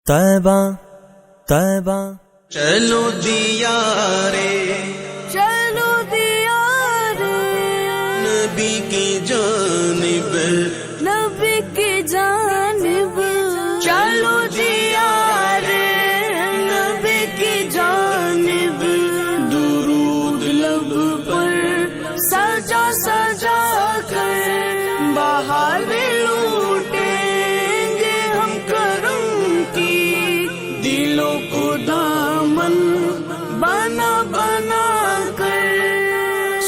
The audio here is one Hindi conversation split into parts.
तैबा तैबा चलो दिया रे, चलो दिया रे, नबी की जानिब, नबी की जानिब। चलो दिया रे, नबी की जानिब। दुरूद लब पर सजा सजा कर बाहर लूटेंगे हम करम की। दिलों को दामन बना बना कर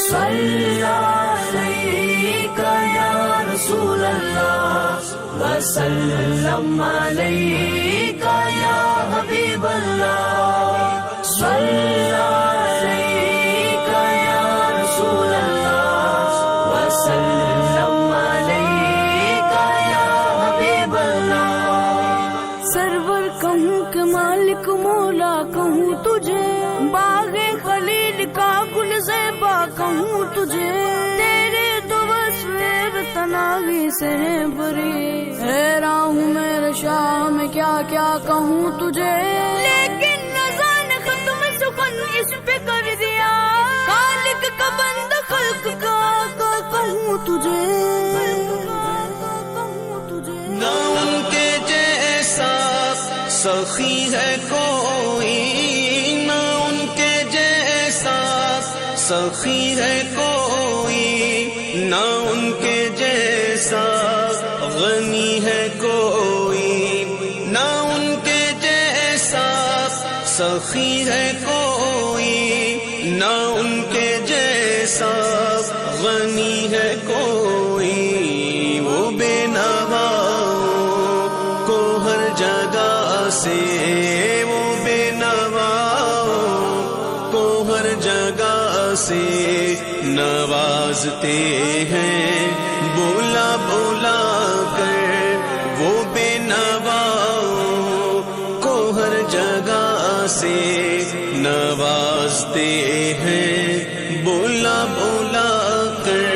सल्लल्लाहु अलैका या रसूल अल्लाह वसल्लम अलैका या हबीब अल्लाह। सल्लल्लाहु अलैका या रसूल अल्लाह वसल्लम अलैका या हबीब अल्लाह। सरवर कहूँ के मालिक मौला कहूँ तुझे, बागे खलील का गुल ज़ेबा कहूँ तुझे। तेरे तो वस्फ़ तनावी से बरी, हैरान हूँ मेरे शाह में क्या क्या कहूँ तुझे। लेकिन नज़ान खत्म सुखन इस पे कर दिया, खालिक का बंद खल्क का कहूँ तुझे। ना उनके जैसा सखी है कोई, ना उनके जैसा सखी है कोई, ना उनके जैसा गनी है कोई, ना उनके जैसा सखी है कोई, ना उनके जैसा गनी है कोई। वो बेनवाओं को हर जगह से, वो बेनवाओं को हर जगह से नवाजते हैं बोला बोला कर। वो बेनवाओं को हर जगह से नवाजते हैं बोला बोला कर।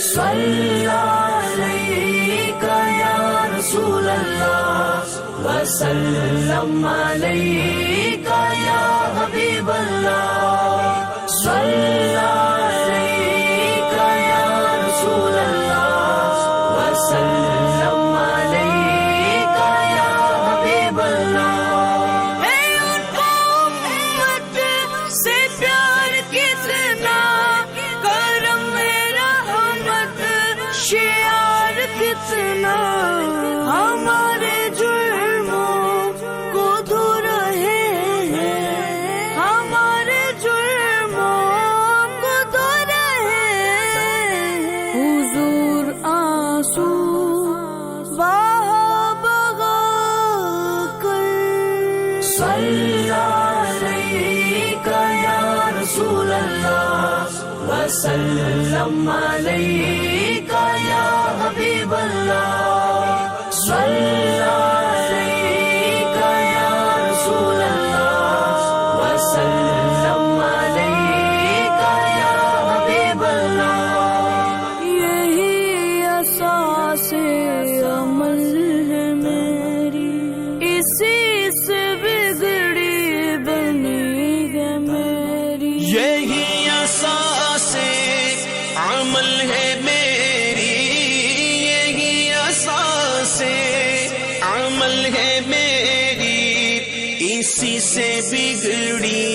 सल्लल्लाहु अलैका या रसूल अल्लाह वसल्लम अलैका या हबीब अल्लाह। सल्लल्लाहु अलैका या रसूल अल्लाह वसल्लम अलैका या हबीब अल्लाह। है उनको उम्मत से प्यार कितना, करम मेरा रहमत शियार कितना। हमारे जुर्मों को धो रहे हैं, हमारे जुर्मों को धो रहे हैं। हुजूर आंसू बहा बहा कर। सल्लल्लाहु अलैका या रसूल अल्लाह वसल्लम अलैका या हबीब अल्लाह। सल्लल्लाहु अलैका या रसूल अल्लाह वसल्लम अलैका या हबीब अल्लाह। यही असासे अमल है मेरी, इसी से बिगड़ी बनी है मेरी। यही असासे अमल है मेरी, यही असासे अमल है मेरी, इसी से बिगड़ी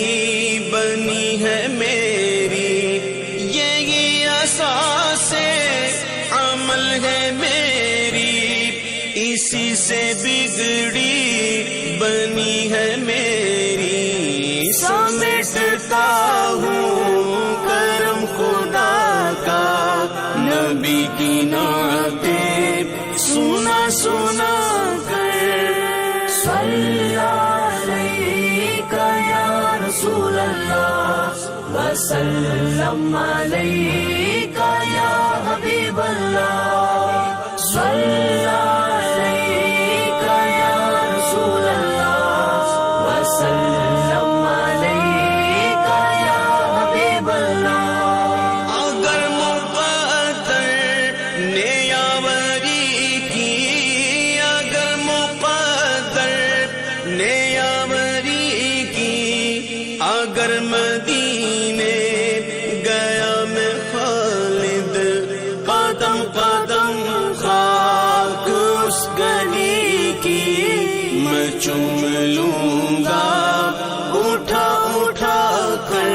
बनी है मेरी। यही असासे अमल है मेरी, इसी से बिगड़ी बनी है मेरी। समेटता हूँ करम खुदा का, नबी की नातें सुना सुना कर। सल्लल्लाहु अलैका या रसूल अल्लाह वसल्लम अलैका या हबीब अल्लाह। सल्लल्लाहु अलैका या रसूल अल्लाह वसल्लम अलैका या हबीब अल्लाह। अगर मुक़द्दर ने यावरी की, अगर मुक़द्दर की मैं चूम लूंगा उठा उठा कर।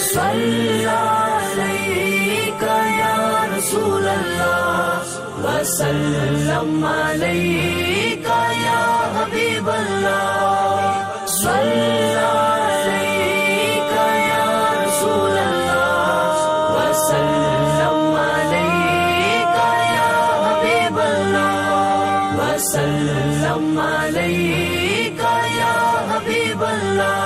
सल्लल्लाहु अलैका या रसूल अल्लाह वसल्लम अलैका या हबीब अल्लाह। सल्लल्लाहु अलैका या रसूल अल्लाह वसल्लम अलैका या हबीब अल्लाह। वसल्लम अलैका या हबीब अल्लाह।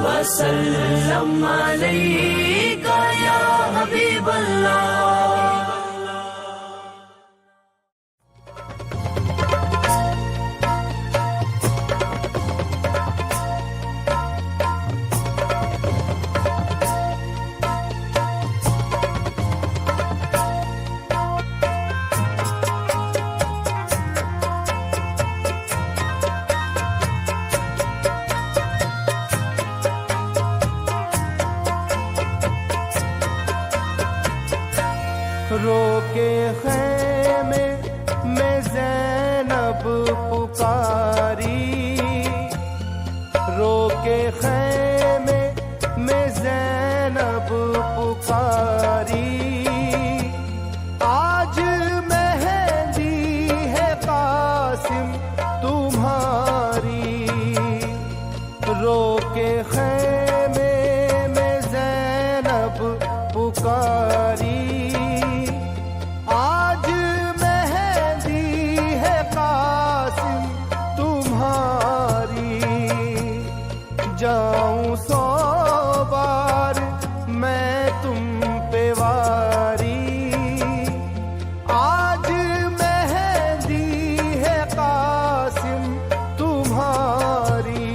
वसल्लम अलैका या हबीब अल्लाह। रोके खैमे में ज़ैनब पुकारी, रोके खैमे में ज़ैनब पुकारी। आज मेहंदी है कासिम तुम्हारी, रोके खैमे में ज़ैनब पुकारी। आज मेहंदी है कासिम तुम्हारी, जाऊं 100 बार मैं तुम पे वारी। आज मेहंदी है कासिम तुम्हारी,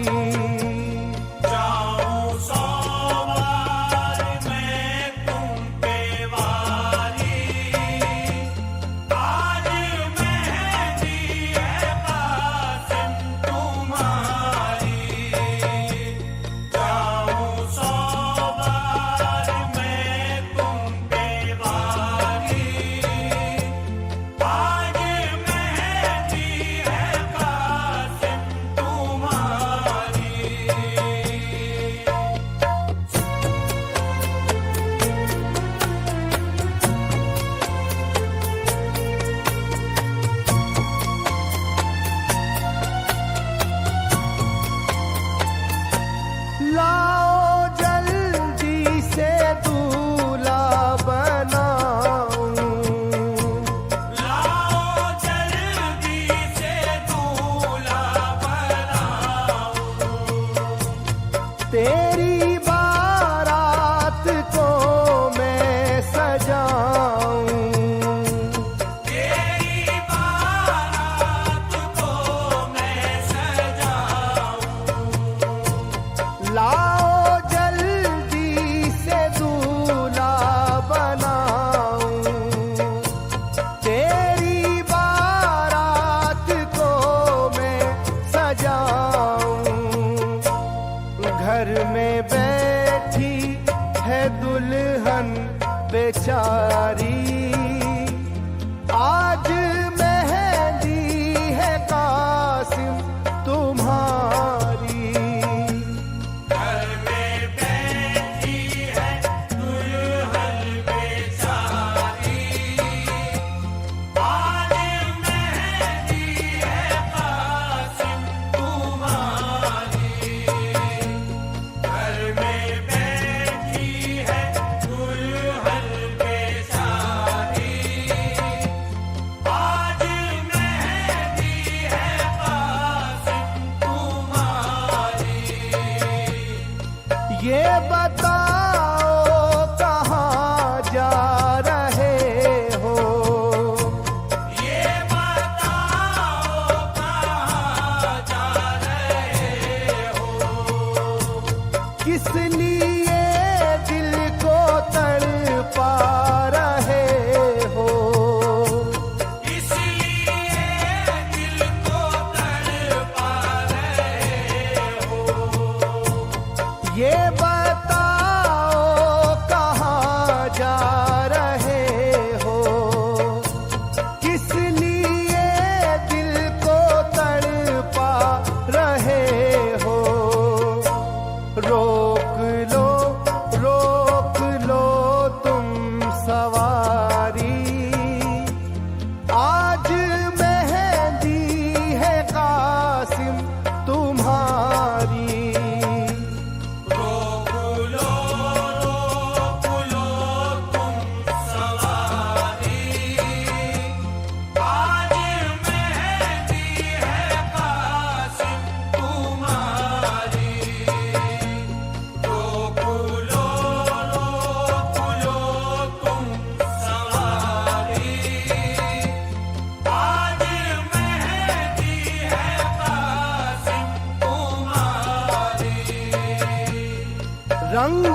रंग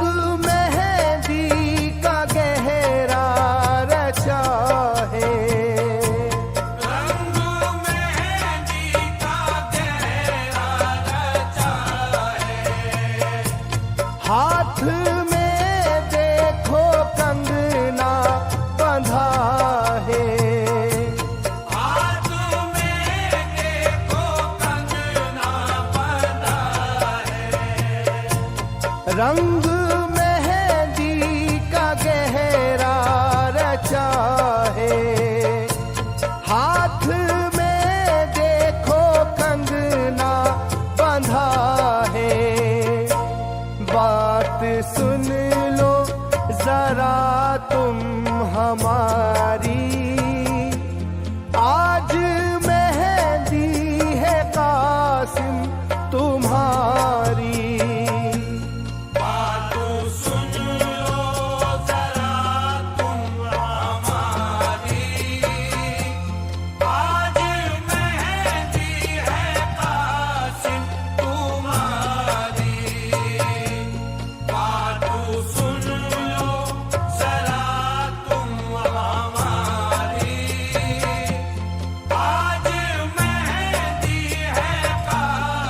मेहंदी का गहरा रचा है, रंग मेहंदी का गहरा रचा है। हाथ में देखो कंगना बंधा है, हाथ में देखो कंगना बंधा है। रंग मेहंदी का गहरा रचा है, हाथ में देखो कंगना बंधा है। बात सुन लो जरा तुम हमारी, आज मेहंदी है कासिम तुम्हारी। बातों सुन लो जरा तुम हमारी, आज मेहंदी है कासिम तुम्हारी। बातों सुन लो जरा तुम हमारी, आज मेहंदी है कासिम तुम्हारी।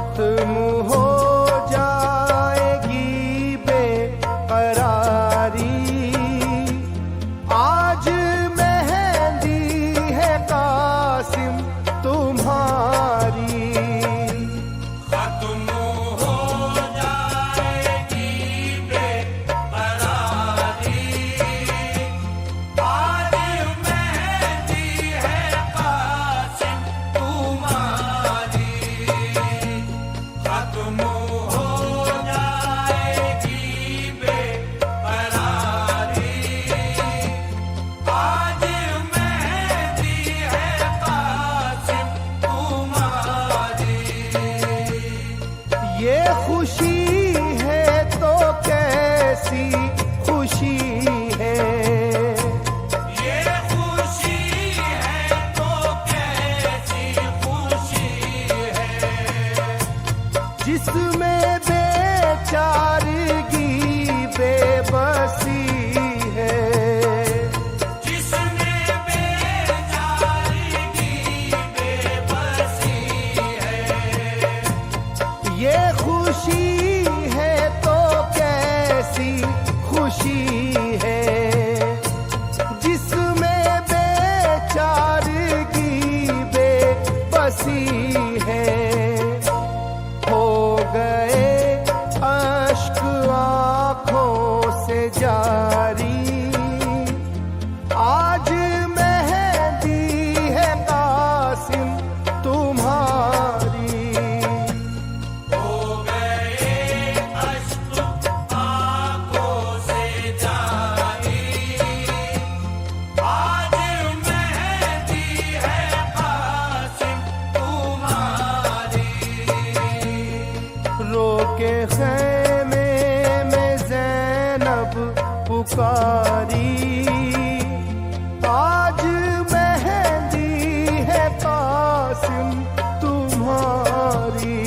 खत्म हो जाएगी बेकरारी। आज मेहंदी है कासिम तुम्हारी। खत्म हो जाएगी बेकरारी। आज मेहंदी है कासिम तुम्हारी। खत्म हो जाएगी बेकरारी। आज मेहंदी है कासिम तुम्हारी। ये खुशी है तो कैसी खुशी है, ये खुशी है तो कैसी खुशी है। जिसमें बेचारगी बेबसी है। जिसमें बेचारगी बेबसी है। ये खुशी है तो कैसी खुशी है, जिसमें बेचारगी बेबसी है। हो गए अश्क आँखों से जारी। आज मेहंदी है कासिम तुम्हारी। हो गए अश्क आँखों से जारी। आज मेहंदी है कासिम तुम्हारी। रोके खैमे में ज़ैनब पुकारी। आज मेहंदी है कासिम तुम्हारी।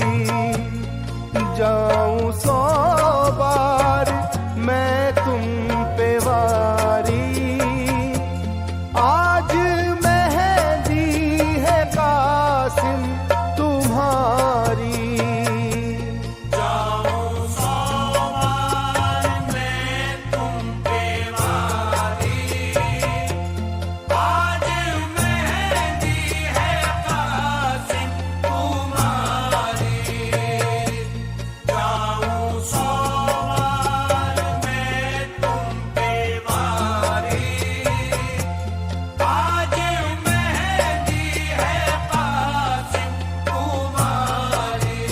जाऊं 100 बार मैं तुम पे वारी। आज मेहंदी है कासिम तुम्हारी। जाऊं 100 बार मैं तुम पे वारी। आज मेहंदी है कासिम तुम्हारी। जाऊं 100 बार मैं तुम पे वारी। आज मेहंदी है कासिम तुम्हारी।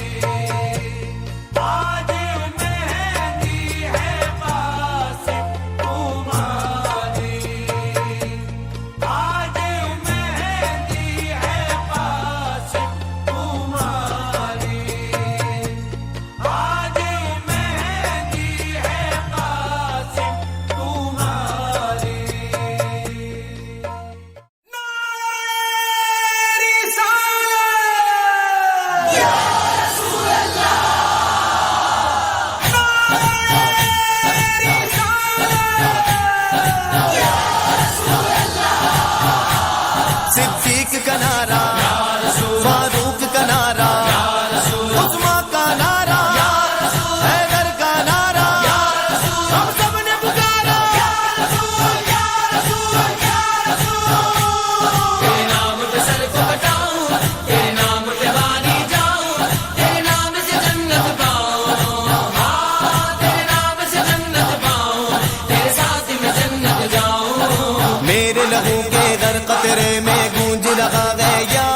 आज मेहंदी है कासिम तुम्हारी। आज मेहंदी है कासिम तुम्हारी। आज मेहंदी है कासिम तुम्हारी। सिद्दीक का नारा, फारूक का नारा, उस्मा का नारा, हैदर का नारा, हम सब ने पुकारा। तेरे नाम पे सर को कटाऊं, तेरे नाम पे वारी जाऊं, तेरे नाम से जन्नत पाऊं। हाँ, तेरे नाम से जन्नत पाऊं, तेरे साथ में जन्नत जाऊं। मेरे लहू के दर कतरे में गूंज रहा है या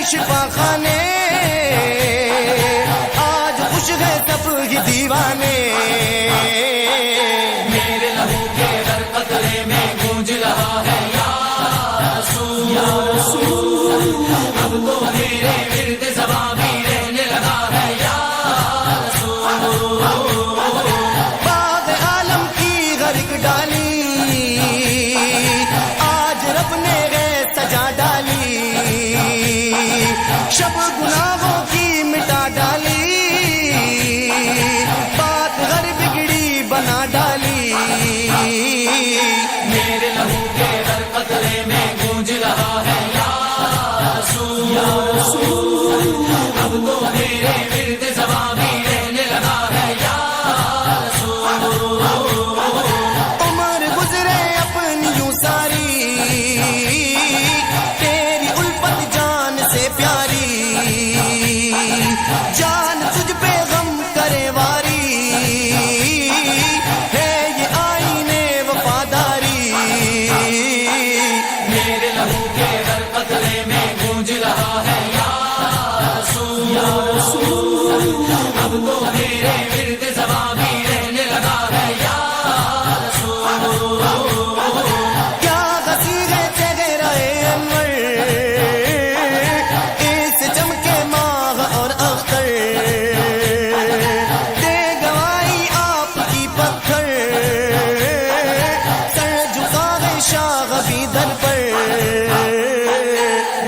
शिफा खाने, आज खुश है सब ही दीवाने। मेरे लहू के हर कतरे में गूंज रहा है या रसूल, अब तो मेरे विर्द ज़बां भी रहने लगा है या रसूल। बाग आलम की गर्क डाली, आज रब ने है सजा डाली, शब गुनाहों की मिटा डाली, बात घर बिगड़ी बना डाली। मेरे लहू के हर कतरे में गूंज रहा है या रसूल, अब तो मेरे विर्द ज़बां भी रहने लगा है या रसूल। उम्र गुजरे अपनी यूं सारी, तेरी उल्फत जान से प्यारी, जान तुझ पे गम करे वारी, है ये आईने वफादारी। मेरे लहू के हर कतरे में गूंज रहा है या रसूल, अब तो मेरे विर्द ज़बां भी रहने लगा है या रसूल। क्या हंसी है चेहरे अनवर, इस चमके माह और अख्तर, दे गवाही आपकी पत्थर, सर झुका है शाह भी दर पर।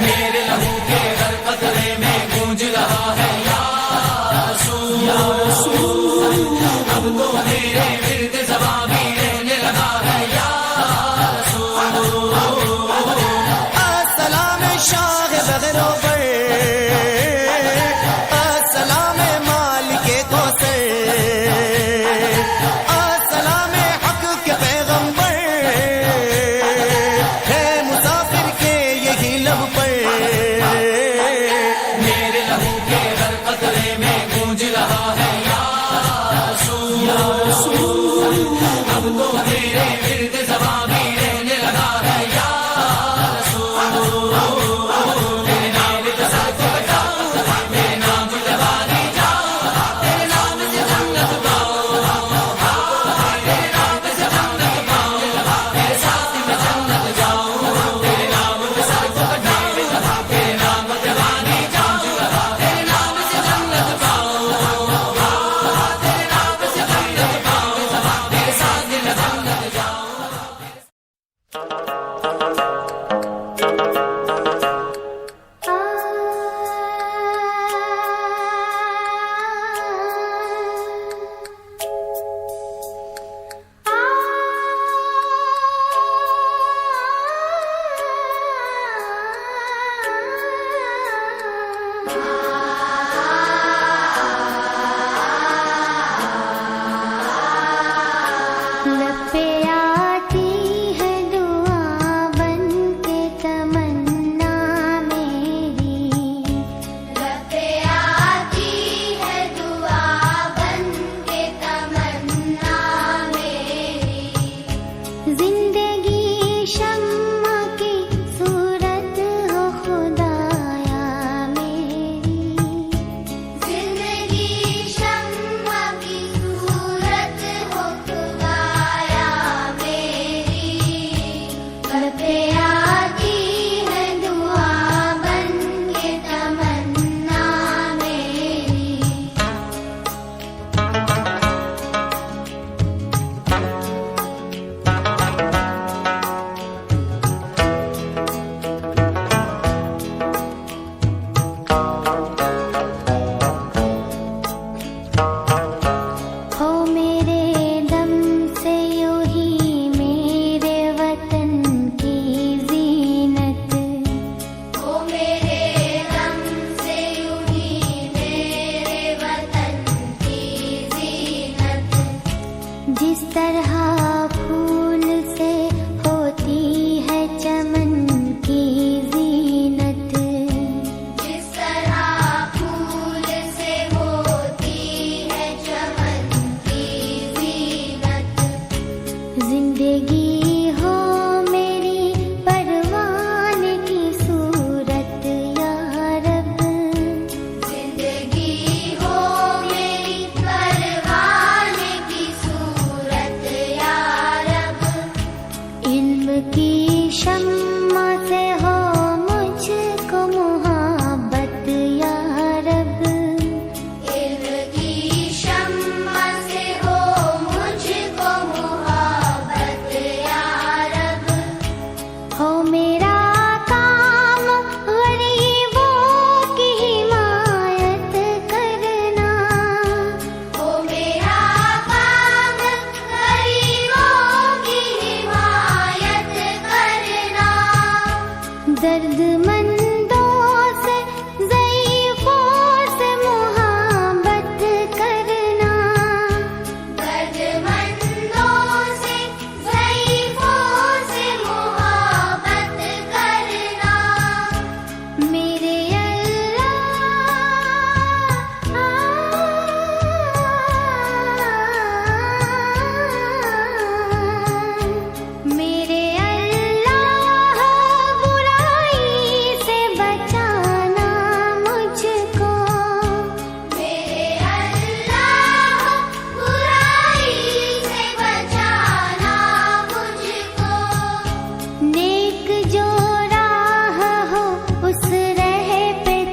मेरे लहू के हर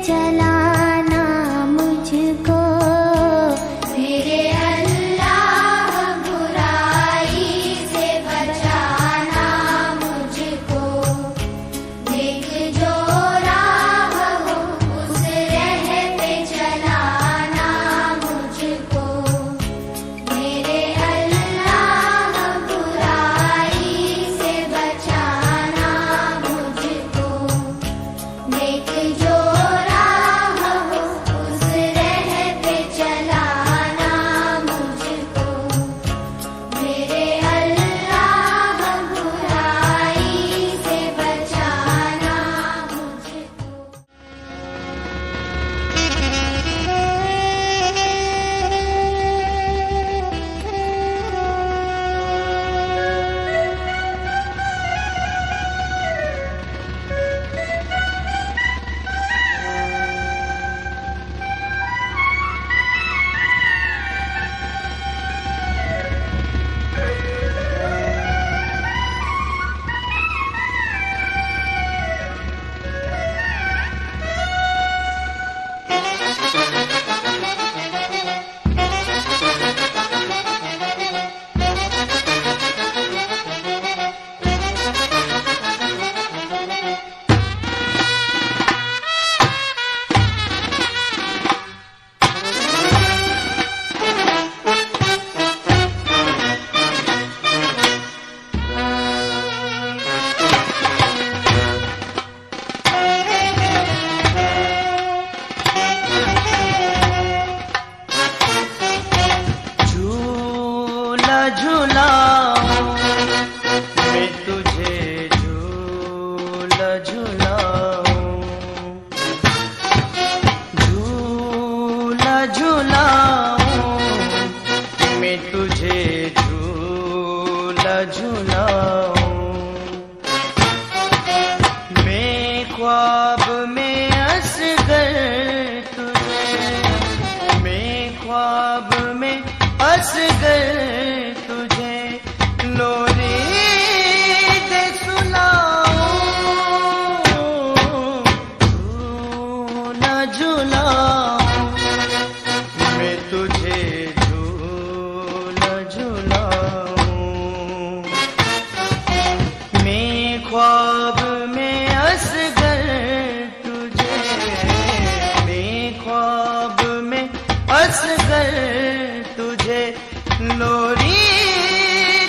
चलाना मुझको, मेरे अल्लाह बुराई से बचाना मुझको, देख जो राह हो उस राह पे चलाना मुझको, मेरे अल्लाह बुराई से बचाना मुझको, देख जो राह हो उस राह पे चलाना मुझको, मेरे अल्लाह बुराई से बचाना मुझको। झूला झूलाऊं मैं तुझे, झूला झूलाऊं, झूला झूलाऊं मैं तुझे, झूला झूलाऊं, मैं ख्वाब में असगर तुझे, मैं ख्वाब में असगर तुझे लोरी दे सुनाऊं, झूला झूलाऊं मैं तुझे, झूला झूलाऊं, मैं ख्वाब में असगर तुझे, मैं ख्वाब में असगर तुझे लोरी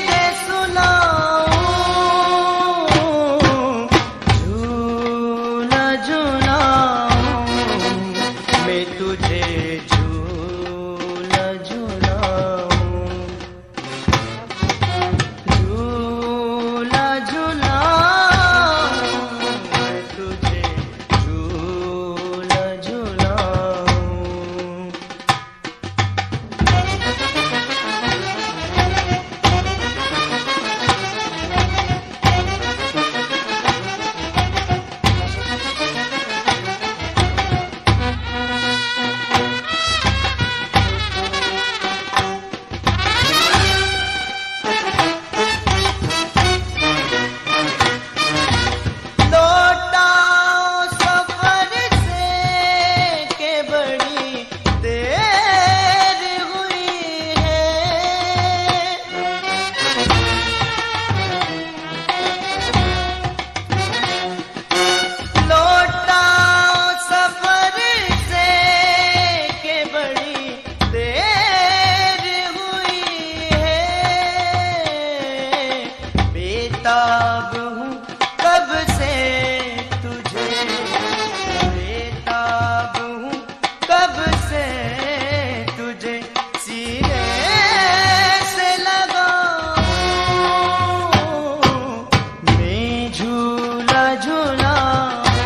दे सुनाऊं, झूला झूलाऊं मैं तुझे, झूला झूलाऊं, झूला झूलाऊं मैं तुझे, झूला झूलाऊं। लौटाओ सफर से के बड़ी देर हुई है, लौटाओ सफर से के बड़ी देर हुई है, बेताब हूँ कब से तुझे, बेताब हूँ कब से तुझे सीने से लगाऊं, मैं झूला झूलाऊं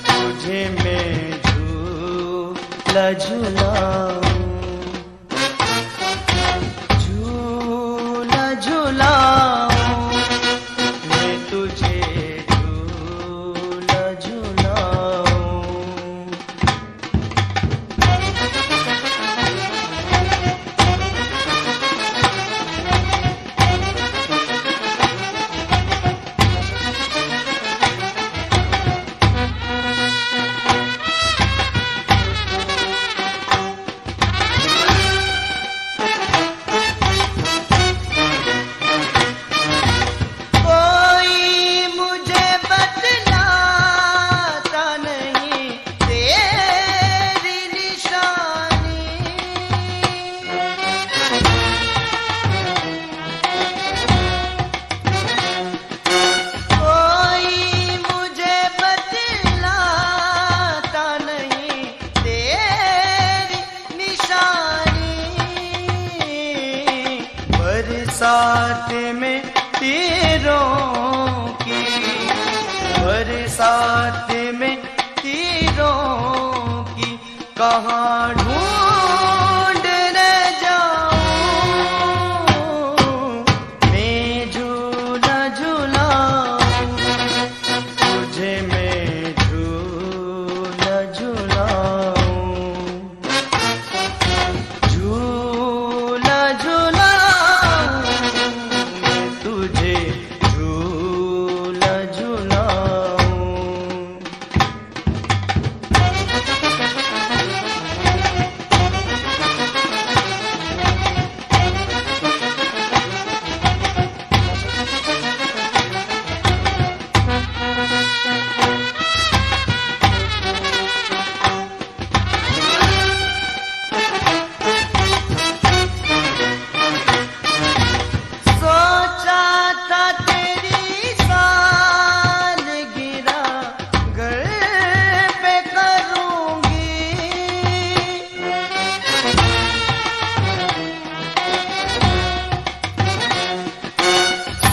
तुझे, मैं झूला झूलाऊं, झूला झूलाऊं मैं तुझे, झूला झूलाऊं। बरसात में तीरों की, बरसात में तीरों की कहाँ ढूंढने जाऊं, मैं झूला झूलाऊं तुझे, मैं झूला झूलाऊं, झूला झूलाऊं मैं तुझे, झूला झूलाऊं। सोचा था तेरी सालगिरह घर पे करूंगी,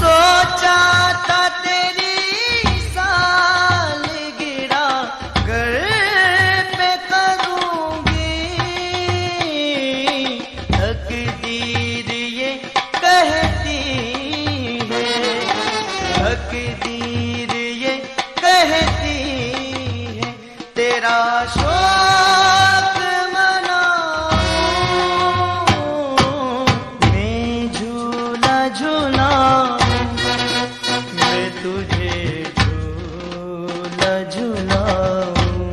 सोचा था तेरी सालगिरह घर पे करूंगी, तकदीर ये कहती है, तकदीर ये कहती है तेरा शौक मनाऊं, मैं झूला झूलाऊं मैं तुझे, झूला झूलाऊं,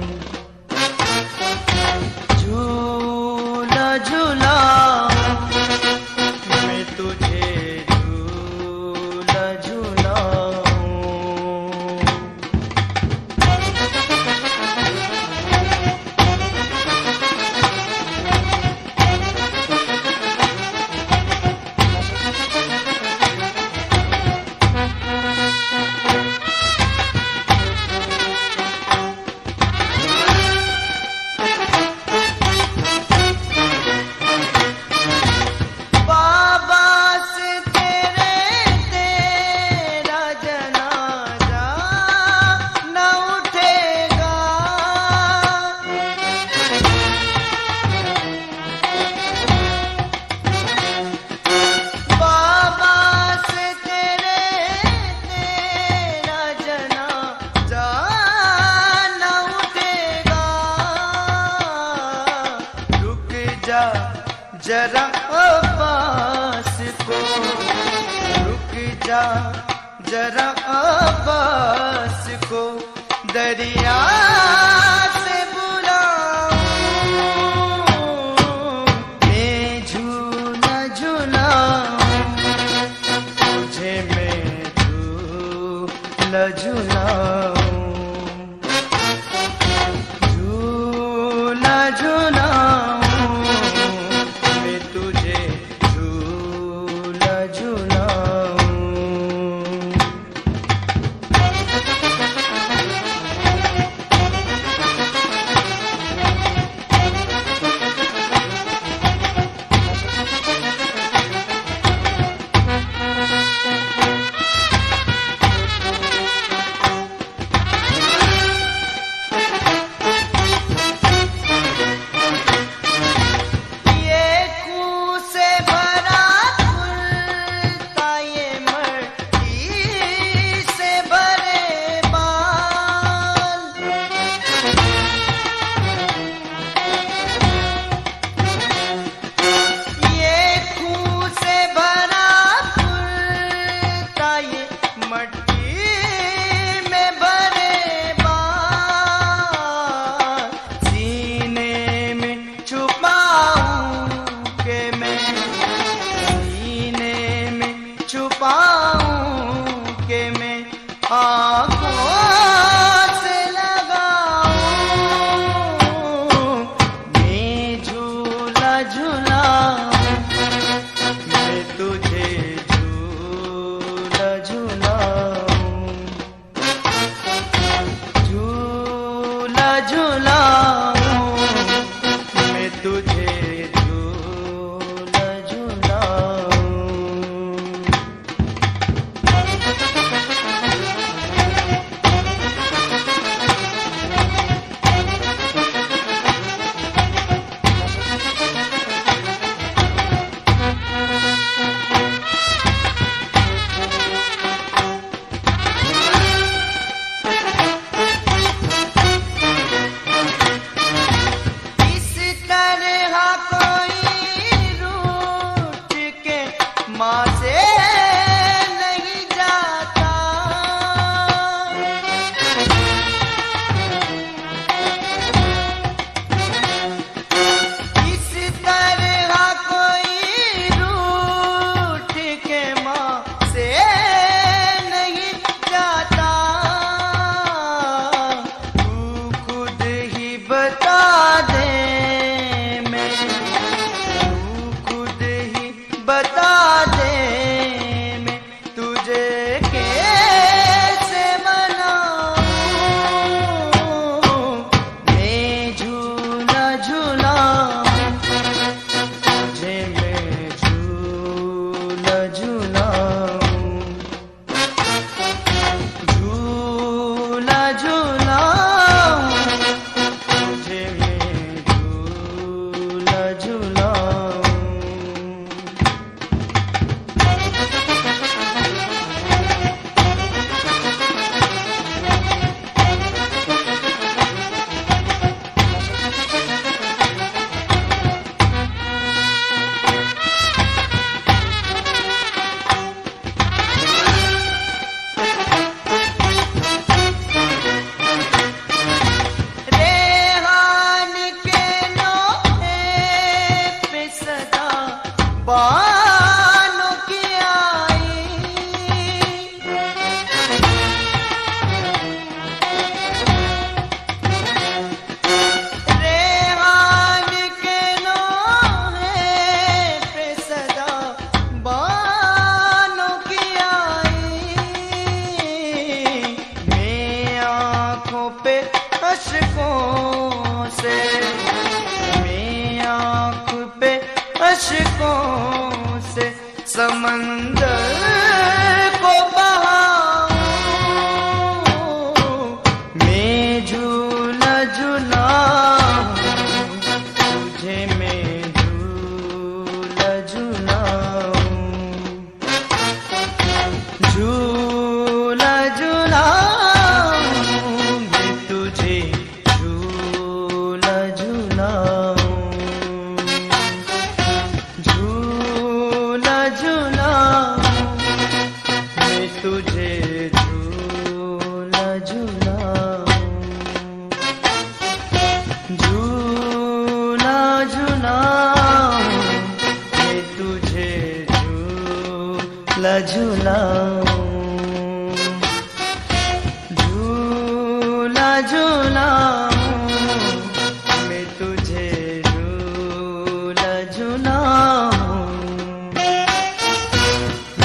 झूला झूलाऊं मैं तुझे, झूला झूलाऊं। बाबा से तेरा जनाजा न उठेगा, बाबा से तेरा जनाजा न उठेगा, रुक जा जरा अब्बास को, रुक जा जरा अब्बास को, दरिया से बुलाऊं, मैं झूला झूलाऊं तुझे, मैं झूला झूलाऊं, झूला झूलाऊं मैं तुझे, झूला झूलाऊं। तुझे झूला झूलाऊं। बानों की आई। रेहान के नोहे पे सदा बानों की आई। मैं आँखों पे अश्कों से, मैं आँख पे अश्कों से समंदर को बहाऊं। मैं झूला झूलाऊं तुझे, मैं झूला झूलाऊं। झूला झूलाऊं मैं तुझे, झूला झूलाऊं। झूला झूलाऊं मैं तुझे, झूला झूलाऊं। झूला झूलाऊं मैं तुझे, झूला झूलाऊं। झूला झूलाऊं मैं तुझे, झूला झूलाऊं।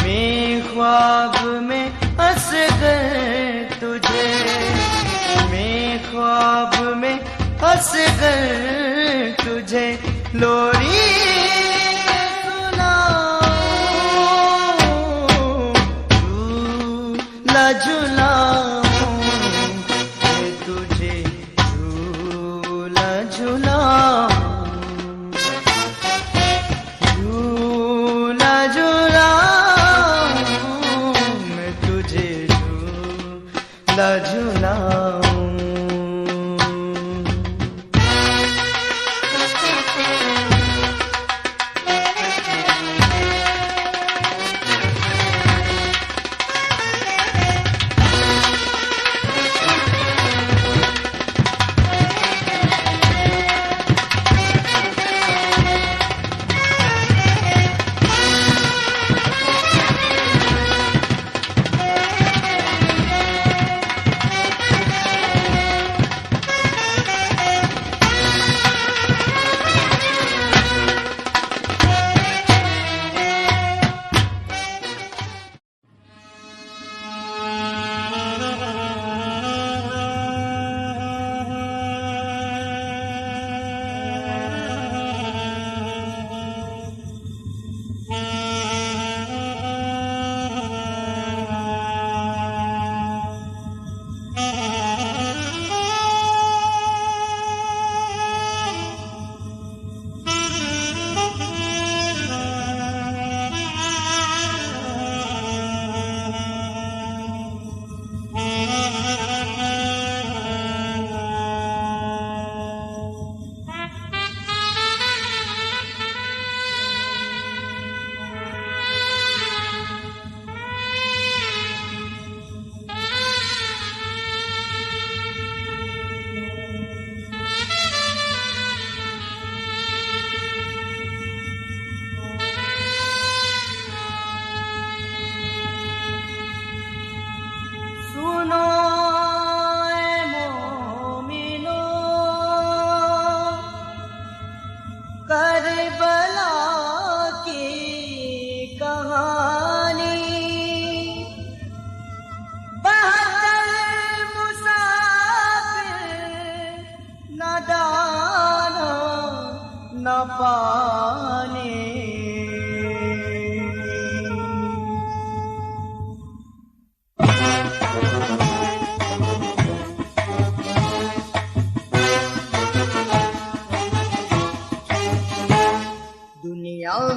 मैं ख्वाब में असगर तुझे, मैं ख्वाब में असगर तुझे लोरी सुनाऊं। झूला झूलाऊं मैं तुझे, झूला झूलाऊं। झूला झूलाऊं मैं तुझे, झूला झूलाऊं।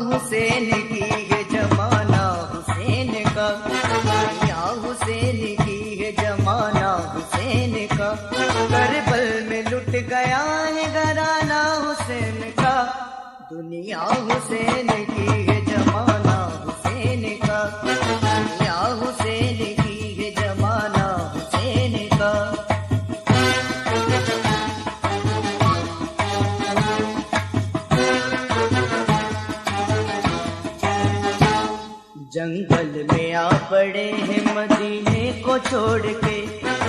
हुसैन की है जमाना हुसैन का, दुनिया हुसैन की है जमाना हुसैन का। करबल में लुट गया है घराना हुसैन का, दुनिया हुसैन की है जमाना हुसैन का, दुनिया हुसैन की है जमाना हुसैन का। जंगल में आ पड़े हैं मदीने को छोड़ के,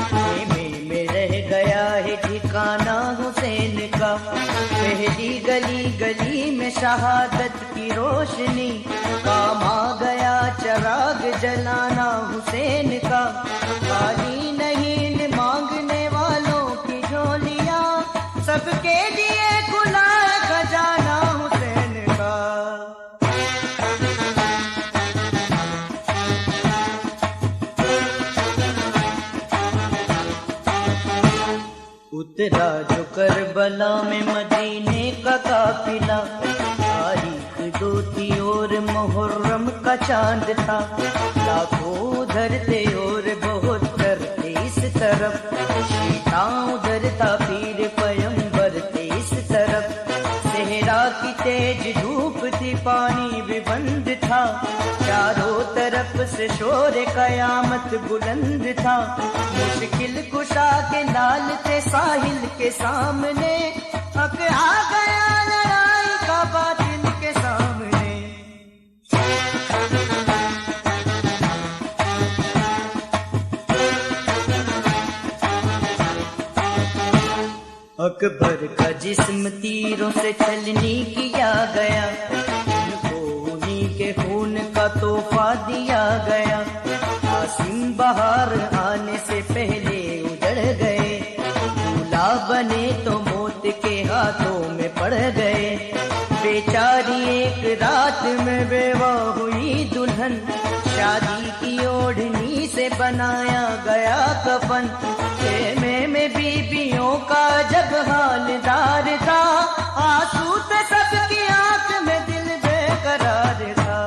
खेमे में रह गया है ठिकाना हुसैन का। पहली गली गली में शहादत की रोशनी, काम आ गया चराग जलाना हुसैन का। खाली नहीं मांगने वालों की झोलियां, सबके लिए खुला खजाना हुसैन का। उतरा जो करबला में मदीने का काफिला, तारीख दो थी और मुहर्रम का चांद था। लाखों उधर थे और बहुत थे इस तरफ, शीता उधर था पीर पैगंबर थे इस तरफ। सहरा की तेज धूप थी, पानी भी बंद था, चारों तरफ से शोर कयामत बुलंद था। मुश्किल कुशा के नाल थे साहिल के सामने, हक आ गया लड़ाई का बातिल के सामने। अकबर का जिस्म तीरों से छलनी किया गया, उनको उन्हीं के खून का तोहफा दिया गया। आसिम बहार आने से पहले उजड़ गए, दूल्हा बने तो मौत के हाथों में पड़ गए। बेचारी एक रात में बेवा हुई दुल्हन, शादी की ओढ़नी से बनाया गया कफन। खेमे में बीबियों का जब हालदार था, आंसू थे सबकी आंख में दिल बेकरार था।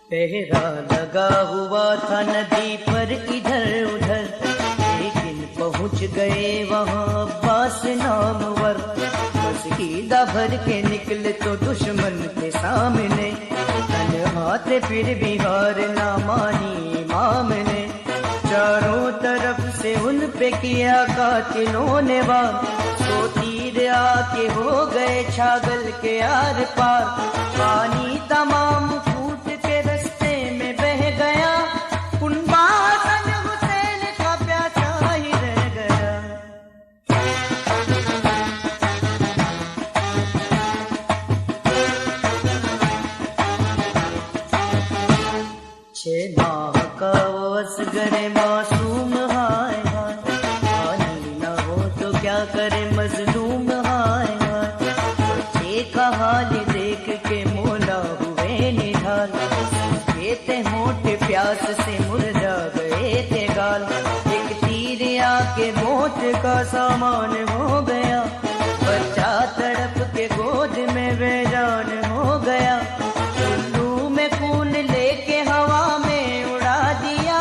पहरा लगा हुआ था नदी पर इधर उधर, लेकिन पहुंच गए वहां अब्बास नामवर। बस कीदा भर के निकले तो दुश्मन के सामने, तन्हा थे फिर भी हार ना मानी इमाम ने। चारों तरफ से उन पे किया कातिलों ने वार, तो तीर आके हो गए छागल के आर पार। पानी तमाम फूट के रस्ते में बह गया, कुनबा हसन हुसैन का प्यासा ही रह गया। छह माह का वो असगर मासूम, हाय हाय, पानी न हो तो क्या करे मजलूम, हाय हाय। बच्चे का हाल देख के मौला हुए निढाल, कहते होंठ प्यास से मुरझा गए थे गाल। एक तीर आके मौत का सामान हो गया, बच्चा तड़प के गोद में बेजान हो गया। उल्लू में खून लेके हवा में उड़ा दिया,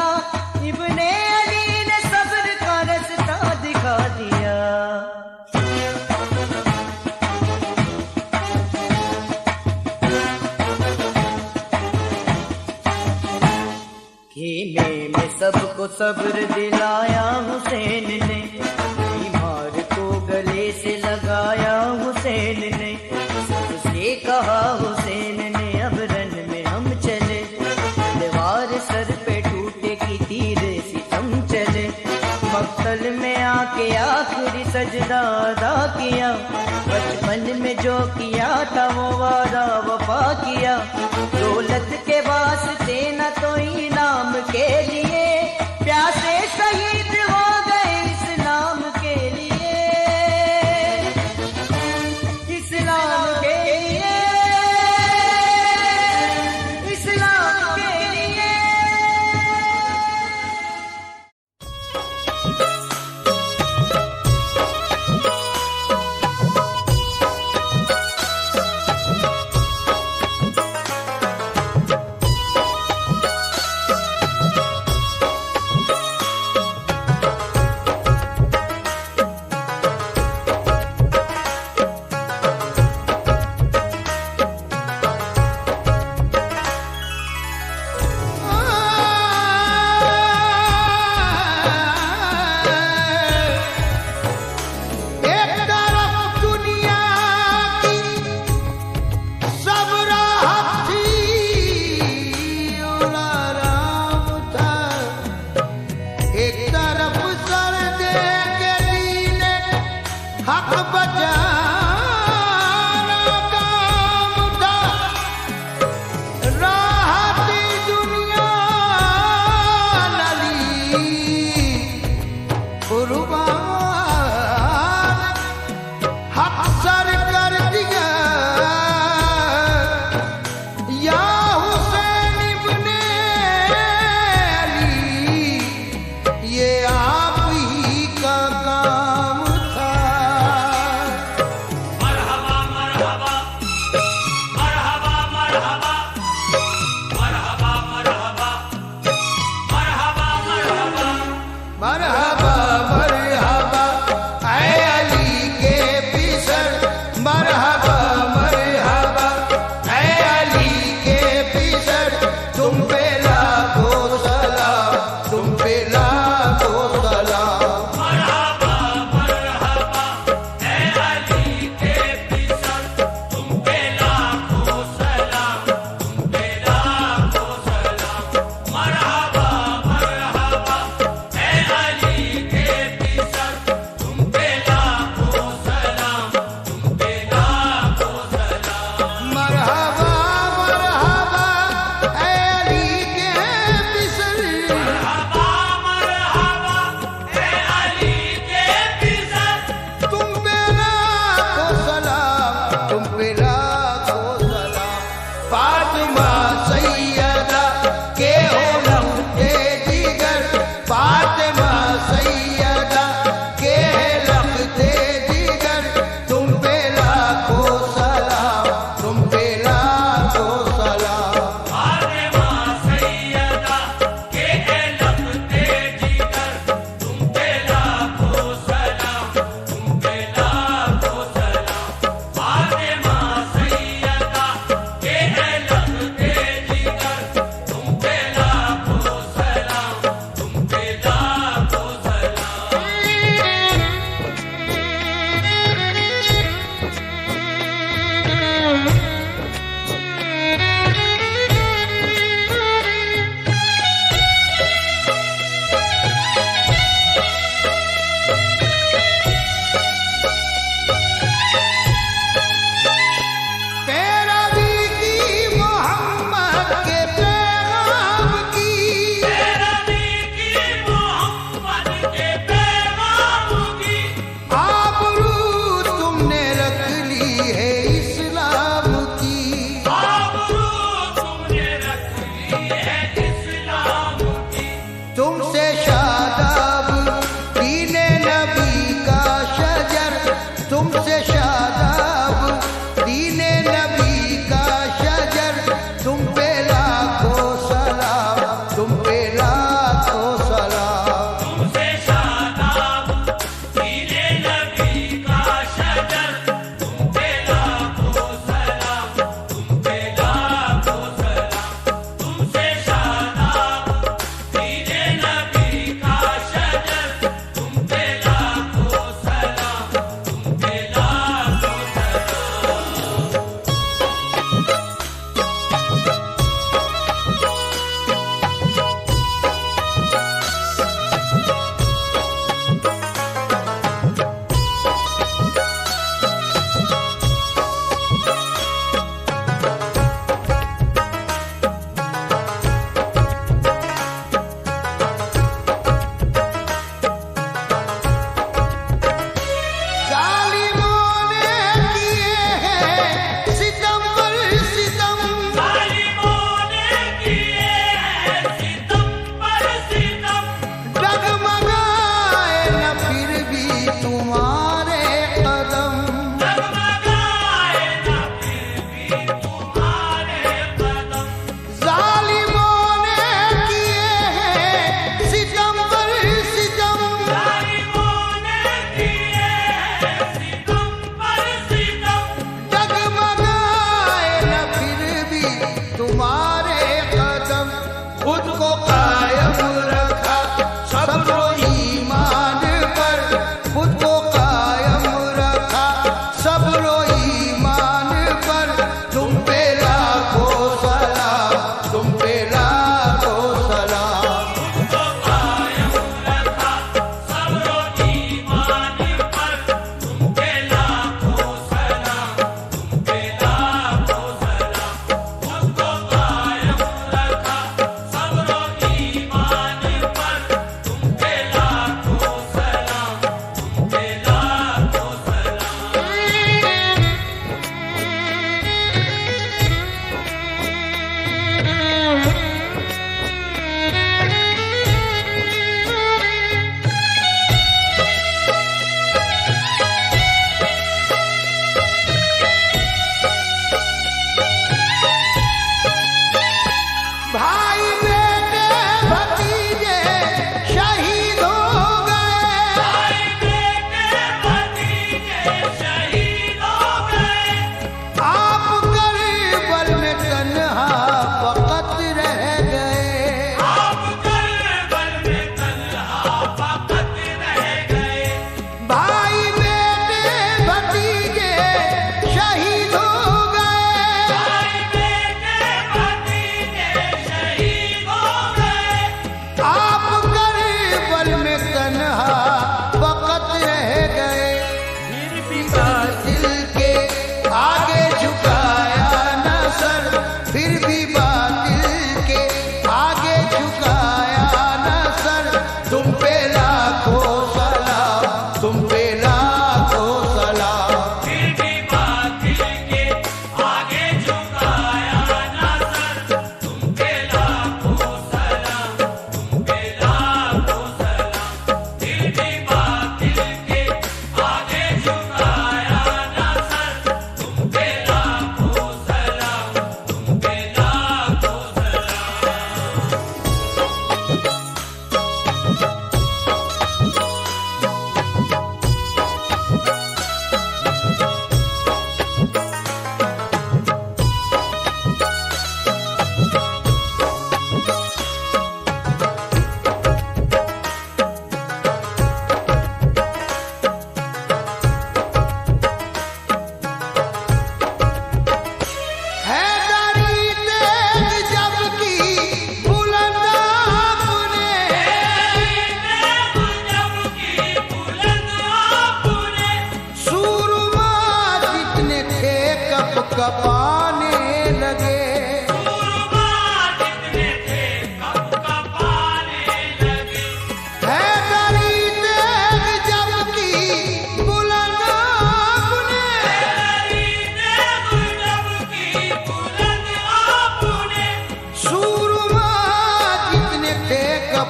इब्ने अली ने सब्र का रास्ता दिखा दिया। खेमे में सबको सब्र दिलाया हुसैन ने, बीमार को गले से लगाया हुसैन ने। सबसे कहा हुसैन ने अब रन में हम चले, तलवार सर पे टूटे की तीर सितम चले। मक्तल में आके आखिरी सजदा अदा किया, बचपन में जो किया था वो वादा वफा किया। दौलत के वास्ते न तो इनाम के लिए, प्यासे शहीद हो गए इस्लाम के लिए, इस्लाम के लिए, इस्लाम के लिए। के पैगाम की, आबरू तुमने रख ली है इस्लाम की। तुमसे शादाब दीने नबी का शजर, तुमसे शादाब दीने नबी का शजर, तुम पे लाखों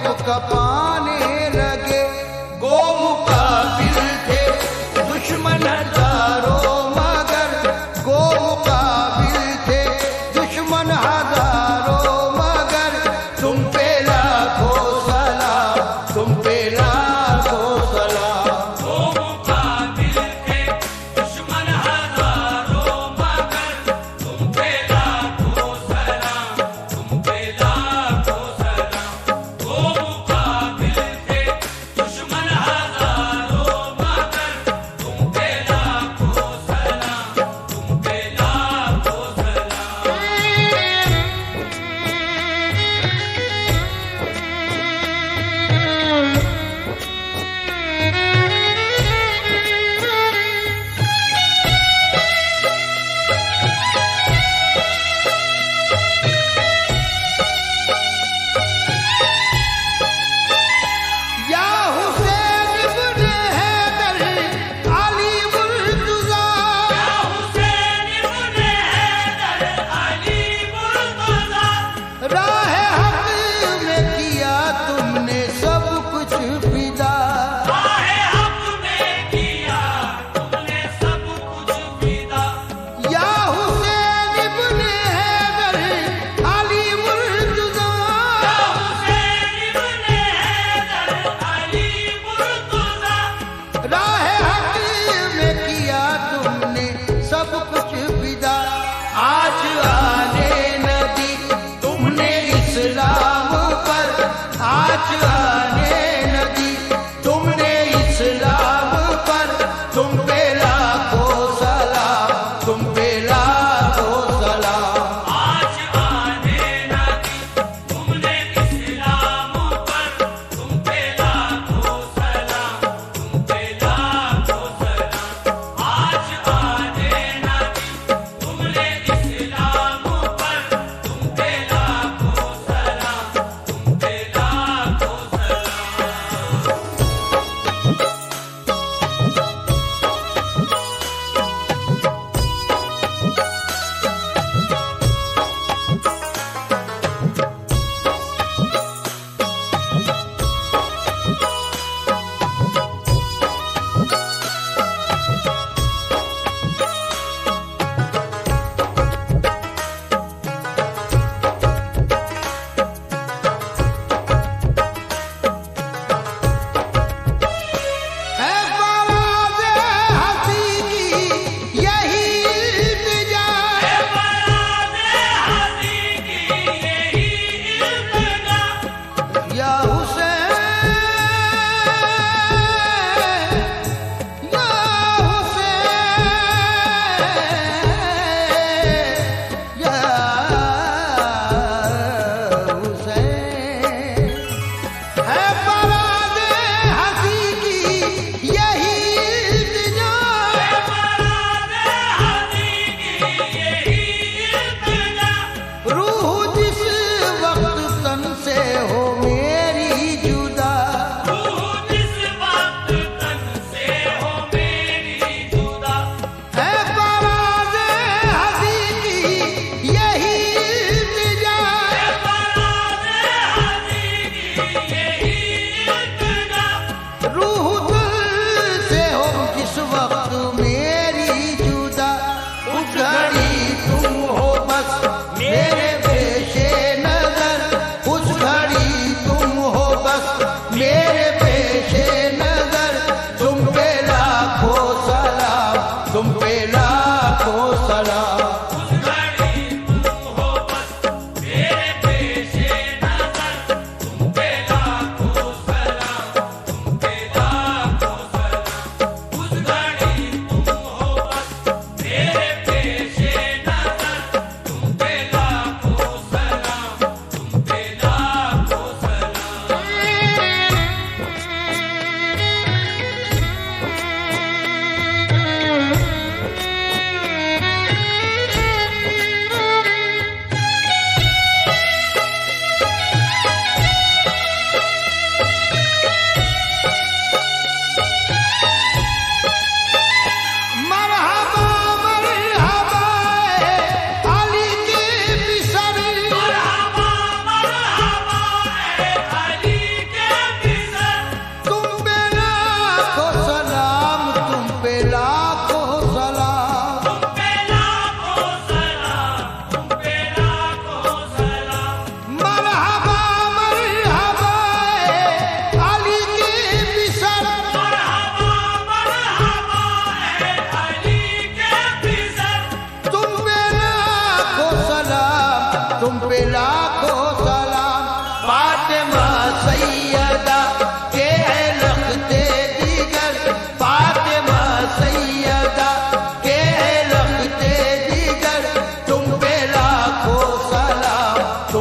कपाने लगे। गो मुकाबिल थे दुश्मन हजारों मगर, गो मुकाबिल थे दुश्मन हजारों मगर, तुम पे लाखों सलाम, तुम पे लाखों सलाम। वो मुकाबिल थे दुश्मन हजारों मगर, तुम पे लाखों सलाम, तुम पे लाखों सलाम। वो मुकाबिल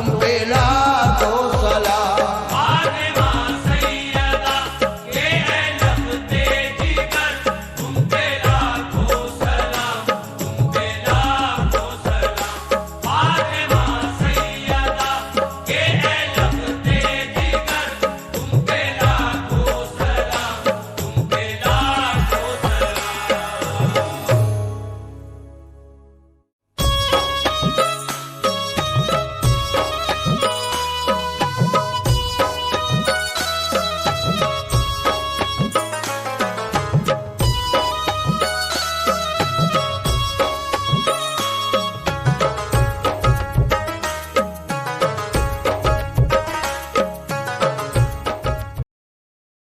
तुम पे लाखों सलाम।